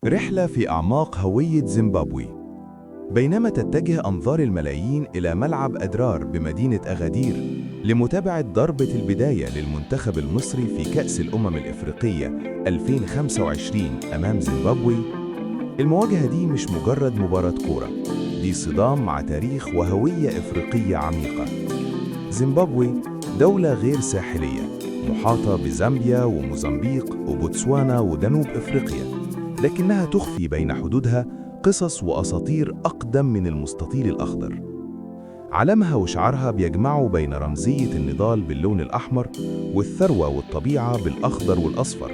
رحلة في أعماق هوية زيمبابوي. بينما تتجه أنظار الملايين إلى ملعب أدرار بمدينة أغادير لمتابعة ضربة البداية للمنتخب المصري في كأس الأمم الإفريقية 2025 أمام زيمبابوي، المواجهة دي مش مجرد مباراة كورة، دي صدام مع تاريخ وهوية إفريقية عميقة. زيمبابوي دولة غير ساحلية محاطة بزامبيا وموزمبيق وبوتسوانا ودنوب إفريقيا، لكنها تخفي بين حدودها قصص وأساطير أقدم من المستطيل الأخضر. علمها وشعارها بيجمعوا بين رمزية النضال باللون الأحمر والثروة والطبيعة بالأخضر والأصفر،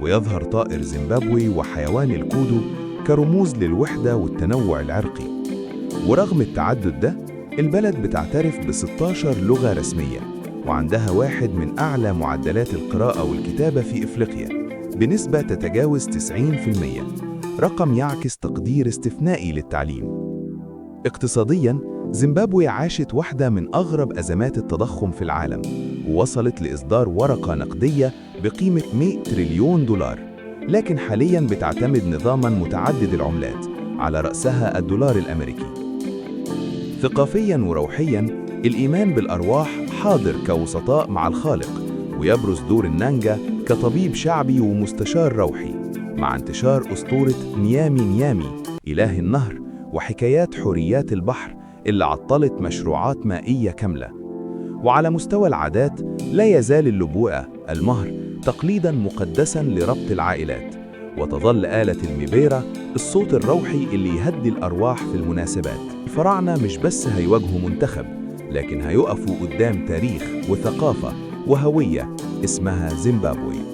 ويظهر طائر زيمبابوي وحيوان الكودو كرموز للوحدة والتنوع العرقي. ورغم التعدد ده، البلد بتعترف ب16 لغة رسمية، وعندها واحد من أعلى معدلات القراءة والكتابة في إفريقيا بنسبة تتجاوز 90%، رقم يعكس تقدير استثنائي للتعليم. اقتصادياً، زيمبابوي عاشت واحدة من أغرب أزمات التضخم في العالم، ووصلت لإصدار ورقة نقدية بقيمة 100 تريليون دولار، لكن حالياً بتعتمد نظاماً متعدد العملات، على رأسها الدولار الأمريكي. ثقافياً وروحياً، الإيمان بالأرواح حاضر كوسطاء مع الخالق، ويبرز دور النانجا كطبيب شعبي ومستشار روحي، مع انتشار أسطورة نيامي نيامي إله النهر وحكايات حوريات البحر اللي عطلت مشروعات مائية كاملة. وعلى مستوى العادات، لا يزال اللبوءة المهر تقليداً مقدساً لربط العائلات، وتظل آلة الميبيرا الصوت الروحي اللي يهدي الأرواح في المناسبات. الفراعنة مش بس هيواجهوا منتخب، لكن هيقفوا قدام تاريخ وثقافة وهوية اسمها زيمبابوي.